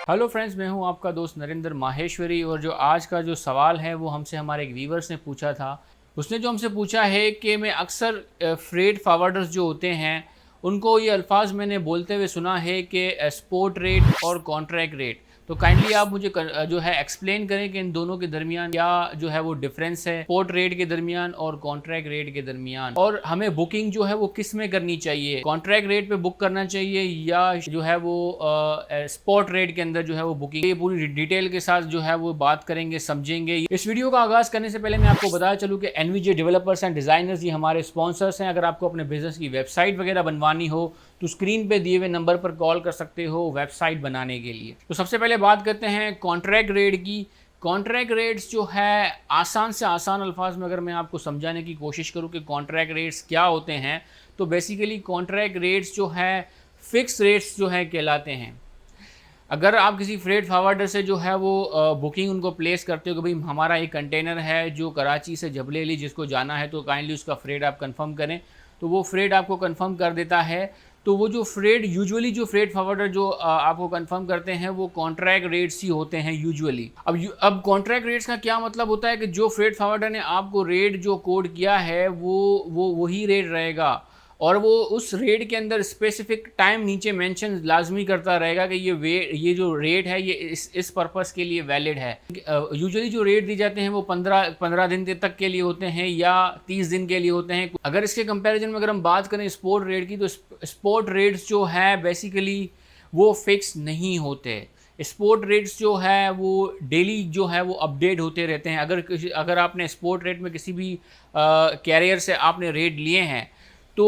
Hello friends, मैं हूं आपका दोस्त नरेंद्र माहेश्वरी। और जो आज का जो सवाल है वो हमसे हमारे एक व्यूवर्स ने पूछा था। उसने जो हमसे पूछा है कि मैं अक्सर फ्रेट फॉरवर्डर्स जो होते हैं उनको ये अल्फाज मैंने बोलते हुए सुना है कि स्पॉट रेट और कॉन्ट्रैक्ट रेट। तो काइंडली आप मुझे जो है एक्सप्लेन करें कि इन दोनों के दरमियान क्या जो है वो डिफरेंस है, स्पॉट रेट के दरमियान और कॉन्ट्रैक्ट रेट के दरमियान, और हमें बुकिंग जो है वो किस में करनी चाहिए, कॉन्ट्रैक्ट रेट पे बुक करना चाहिए या जो है वो स्पॉट रेट के अंदर जो है वो बुकिंग। ये पूरी डिटेल के साथ जो है वो बात करेंगे, समझेंगे। इस वीडियो का आगाज करने से पहले मैं आपको बताया चलूँ कि एनवीजे डेवलपर्स एंड डिजाइनर्स ये हमारे स्पॉन्सर्स हैं। अगर आपको अपने बिजनेस की वेबसाइट वगैरह बनवानी हो तो स्क्रीन पे दिए हुए नंबर पर कॉल कर सकते हो वेबसाइट बनाने के लिए। तो सबसे पहले बात करते हैं कॉन्ट्रैक्ट रेट की। कॉन्ट्रैक्ट रेट्स जो है, आसान से आसान अल्फाज में अगर मैं आपको समझाने की कोशिश करूं कि कॉन्ट्रैक्ट रेट्स क्या होते हैं, तो बेसिकली कॉन्ट्रैक्ट रेट्स जो है फिक्स रेट्स जो है कहलाते हैं। अगर आप किसी फ्रेट फॉरवर्डर से जो है वो बुकिंग उनको प्लेस करते हो कि भाई हमारा एक कंटेनर है जो कराची से जबलेली जिसको जाना है, तो काइंडली उसका फ्रेट आप कंफर्म करें, तो वो फ्रेट आपको कंफर्म कर देता है। तो वो जो फ्रेट यूजुअली जो फ्रेट फॉरवर्डर जो आपको कंफर्म करते हैं वो कॉन्ट्रैक्ट रेट्स ही होते हैं यूजुअली। अब कॉन्ट्रैक्ट रेट्स का क्या मतलब होता है कि जो फ्रेट फॉरवर्डर ने आपको रेट जो कोड किया है वो वही रेट रहेगा, और वो उस रेट के अंदर स्पेसिफिक टाइम नीचे मेंशन लाजमी करता रहेगा कि ये जो रेट है ये इस पर्पस के लिए वैलिड है। यूजुअली जो रेट दी जाते हैं वो 15 दिन तक के लिए होते हैं या 30 दिन के लिए होते हैं। अगर इसके कंपैरिजन में अगर हम बात करें स्पॉट रेट की, तो स्पॉट रेट्स जो है बेसिकली वो फिक्स नहीं होते। स्पॉट रेट्स जो है वो डेली जो है वो अपडेट होते रहते हैं। अगर आपने स्पॉट रेट में किसी भी कैरियर से आपने रेट लिए हैं, तो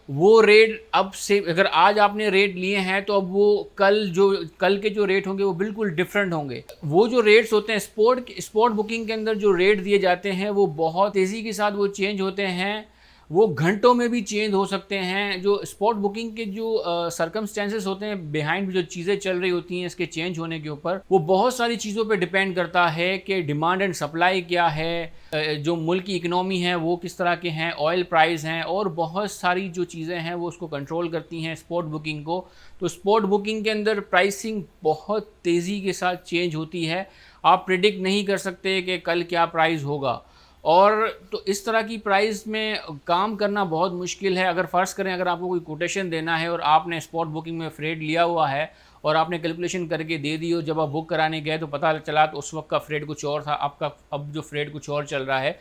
वो रेट अब से अगर आज आपने रेट लिए हैं तो अब वो कल के जो रेट होंगे वो बिल्कुल डिफरेंट होंगे। वो जो रेट्स होते हैं स्पॉट बुकिंग के अंदर जो रेट दिए जाते हैं वो बहुत तेज़ी के साथ वो चेंज होते हैं, वो घंटों में भी चेंज हो सकते हैं। जो स्पॉट बुकिंग के जो सर्कमस्टेंसेस होते हैं, बिहाइंड जो चीज़ें चल रही होती हैं इसके चेंज होने के ऊपर, वो बहुत सारी चीज़ों पे डिपेंड करता है कि डिमांड एंड सप्लाई क्या है, जो मुल्क की इकनॉमी है वो किस तरह के हैं, ऑयल प्राइस हैं, और बहुत सारी जो चीज़ें हैं वो उसको कंट्रोल करती हैं स्पॉट बुकिंग को। तो स्पॉट बुकिंग के अंदर प्राइसिंग बहुत तेज़ी के साथ चेंज होती है। आप प्रिडिक्ट नहीं कर सकते कि कल क्या प्राइस होगा, और तो इस तरह की प्राइस में काम करना बहुत मुश्किल है। अगर फ़र्ज़ करें अगर आपको कोई कोटेशन देना है और आपने स्पॉट बुकिंग में फ्रेट लिया हुआ है और आपने कैलकुलेशन करके दे दी हो, जब आप बुक कराने गए तो पता चला तो उस वक्त का फ्रेट कुछ और था, आपका अब जो फ्रेट कुछ और चल रहा है,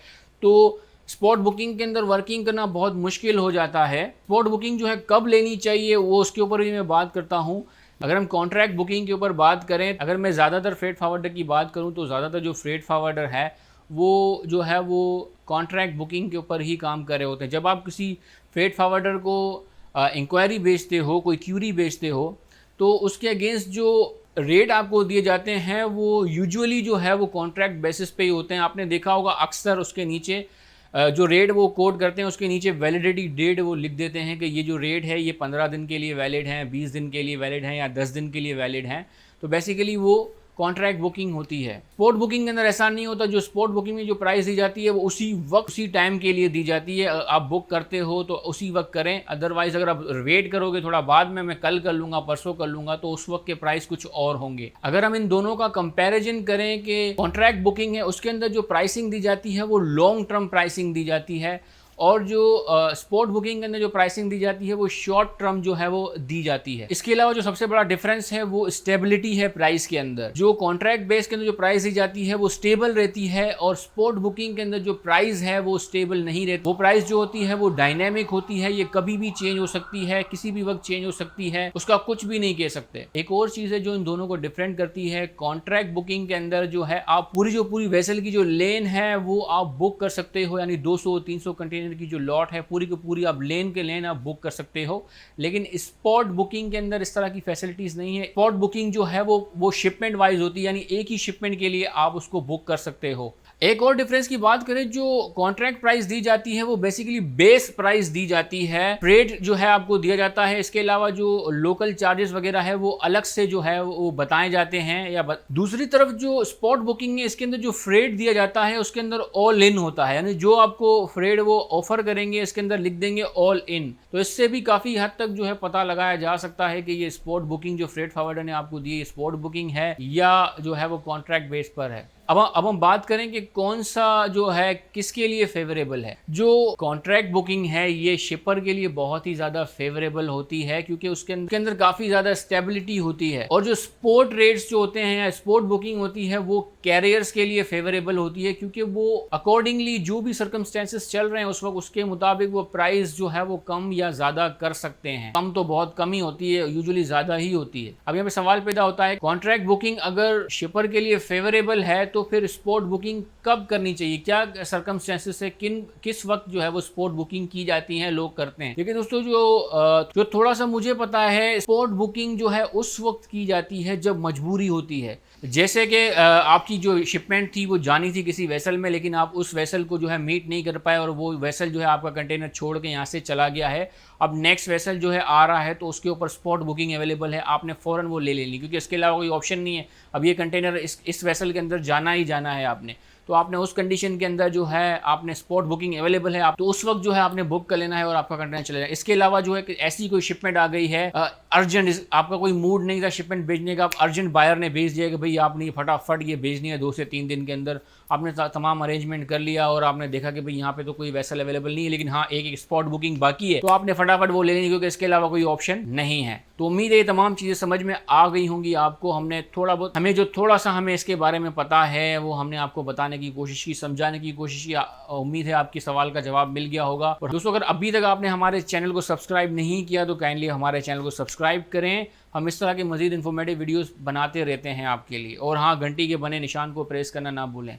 तो स्पॉट बुकिंग के अंदर वर्किंग करना बहुत मुश्किल हो जाता है। स्पॉट बुकिंग जो है कब लेनी चाहिए वो उसके ऊपर भी मैं बात करता हूँ। अगर हम कॉन्ट्रैक्ट बुकिंग के ऊपर बात करें, अगर मैं ज़्यादातर फ्रेट फॉरवर्डर की बात करूँ तो ज़्यादातर जो फ्रेट फॉरवर्डर है वो जो है वो कॉन्ट्रैक्ट बुकिंग के ऊपर ही काम कर रहे होते हैं। जब आप किसी फ्रेट फॉरवर्डर को इंक्वायरी भेजते हो, कोई क्यूरी भेजते हो, तो उसके अगेंस्ट जो रेट आपको दिए जाते हैं वो यूजुअली जो है वो कॉन्ट्रैक्ट बेसिस पे ही होते हैं। आपने देखा होगा अक्सर उसके नीचे जो रेट वो कोड करते हैं उसके नीचे वैलिडिटी डेट वो लिख देते हैं कि ये जो रेट है ये 15 दिन के लिए वैलिड है, 20 दिन के लिए वैलिड है या 10 दिन के लिए वैलिड है। तो बेसिकली वो कॉन्ट्रैक्ट बुकिंग होती है। स्पॉट बुकिंग के अंदर ऐसा नहीं होता। जो स्पॉट बुकिंग में जो प्राइस दी जाती है वो उसी वक्त उसी टाइम के लिए दी जाती है। आप बुक करते हो तो उसी वक्त करें, अदरवाइज अगर आप वेट करोगे थोड़ा बाद में, मैं कल कर लूँगा, परसों कर लूँगा, तो उस वक्त के प्राइस कुछ और होंगे। अगर हम इन दोनों का कंपैरिजन करें कि कॉन्ट्रैक्ट बुकिंग है उसके अंदर जो प्राइसिंग दी जाती है वो लॉन्ग टर्म प्राइसिंग दी जाती है, और जो स्पॉट बुकिंग के अंदर जो प्राइसिंग दी जाती है वो शॉर्ट टर्म जो है वो दी जाती है। इसके अलावा जो सबसे बड़ा डिफरेंस है वो स्टेबिलिटी है प्राइस के अंदर। जो कॉन्ट्रैक्ट बेस के अंदर जो प्राइस दी जाती है वो स्टेबल रहती है, और स्पॉट बुकिंग के अंदर जो प्राइस है वो स्टेबल नहीं रहती। वो प्राइस जो होती है वो डायनेमिक होती है, ये कभी भी चेंज हो सकती है, किसी भी वक्त चेंज हो सकती है, उसका कुछ भी नहीं कह सकते। एक और चीज़ है जो इन दोनों को डिफरेंट करती है, कॉन्ट्रैक्ट बुकिंग के अंदर जो है आप पूरी वेसल की जो लेन है वो आप बुक कर सकते हो, यानी 200-300 कंटेनर की जो लॉट है पूरी की पूरी आप लेन के लेन आप बुक कर सकते हो। लेकिन स्पॉट बुकिंग के अंदर इस तरह की फैसिलिटीज नहीं है। स्पॉट बुकिंग जो है वो शिपमेंट वाइज होती है, यानी एक ही शिपमेंट के लिए आप उसको बुक कर सकते हो। एक और डिफरेंस की बात करें, जो कॉन्ट्रैक्ट प्राइस दी जाती है वो बेसिकली बेस प्राइस दी जाती है, फ्रेट जो है आपको दिया जाता है, इसके अलावा जो लोकल चार्जेस वगैरह है वो अलग से जो है वो बताए जाते हैं। दूसरी तरफ जो स्पॉट बुकिंग है, इसके अंदर जो फ्रेट दिया जाता है उसके अंदर ऑल इन होता है, यानी जो आपको फ्रेट वो ऑफर करेंगे इसके अंदर लिख देंगे ऑल इन। तो इससे भी काफी हद तक जो है पता लगाया जा सकता है कि ये स्पॉट बुकिंग जो फ्रेट फॉरवर्डर ने आपको दी है स्पॉट बुकिंग है या जो है वो कॉन्ट्रैक्ट बेस पर है। अब हम बात करें कि कौन सा जो है किसके लिए फेवरेबल है। जो कॉन्ट्रैक्ट बुकिंग है ये शिपर के लिए बहुत ही ज़्यादा फेवरेबल होती है, क्योंकि उसके अंदर काफ़ी ज़्यादा स्टेबिलिटी होती है। और जो स्पोर्ट रेट्स जो होते हैं या स्पोर्ट बुकिंग होती है वो कैरियर्स के लिए फेवरेबल होती है, क्योंकि वो अकॉर्डिंगली जो भी सर्कमस्टेंसेस चल रहे हैं उस वक्त उसके मुताबिक वो प्राइस जो है वो कम या ज़्यादा कर सकते हैं। कम तो बहुत कम ही होती है, यूजुअली ज़्यादा ही होती है। अब यहाँ पे सवाल पैदा होता है, कॉन्ट्रैक्ट बुकिंग अगर शिपर के लिए फेवरेबल है तो फिर स्पोर्ट बुकिंग कब करनी चाहिए, क्या सर्कमस्टेंसेस से किस वक्त जो है वो स्पोर्ट बुकिंग की जाती है, लोग करते हैं। लेकिन दोस्तों जो थोड़ा सा मुझे पता है, स्पोर्ट बुकिंग जो है उस वक्त की जाती है जब मजबूरी होती है। जैसे कि आपकी जो शिपमेंट थी वो जानी थी किसी वेसल में, लेकिन आप उस वेसल को जो है मीट नहीं कर पाए और वो वेसल जो है आपका कंटेनर छोड़ के यहाँ से चला गया है। अब नेक्स्ट वेसल जो है आ रहा है तो उसके ऊपर स्पॉट बुकिंग अवेलेबल है, आपने फ़ौरन वो ले लेनी, क्योंकि इसके अलावा कोई ऑप्शन नहीं है। अब ये कंटेनर इस वेसल के अंदर जाना ही जाना है आपने, तो आपने उस कंडीशन के अंदर जो है आपने स्पॉट बुकिंग अवेलेबल है, आप तो उस वक्त जो है आपने बुक कर लेना है और आपका कंटेनर चला जाएगा। इसके अलावा जो है कि ऐसी कोई शिपमेंट आ गई है अर्जेंट, आपका कोई मूड नहीं था शिपमेंट भेजने का, आप अर्जेंट बायर ने भेज दिया कि भाई आपने ये फटाफट ये भेजनी है 2 से 3 दिन के अंदर, आपने तमाम अरेंजमेंट कर लिया और आपने देखा कि भाई यहाँ पे तो कोई वैसल अवेलेबल नहीं है, लेकिन हाँ एक स्पॉट बुकिंग बाकी है, तो आपने फटाफट वो ले लेनी, क्योंकि इसके अलावा कोई ऑप्शन नहीं है। तो उम्मीद है ये तमाम चीज़ें समझ में आ गई होंगी आपको। हमें जो थोड़ा सा हमें इसके बारे में पता है वो हमने आपको बताने की कोशिश की, समझाने की कोशिश की। उम्मीद है आपकी सवाल का जवाब मिल गया होगा। और दोस्तों, अगर अभी तक आपने हमारे चैनल को सब्सक्राइब नहीं किया तो काइंडली हमारे चैनल को सब्सक्राइब करें। हम इस तरह के मजीद इन्फॉर्मेटिव वीडियोस बनाते रहते हैं आपके लिए। और हाँ, घंटी के बने निशान को प्रेस करना ना भूलें।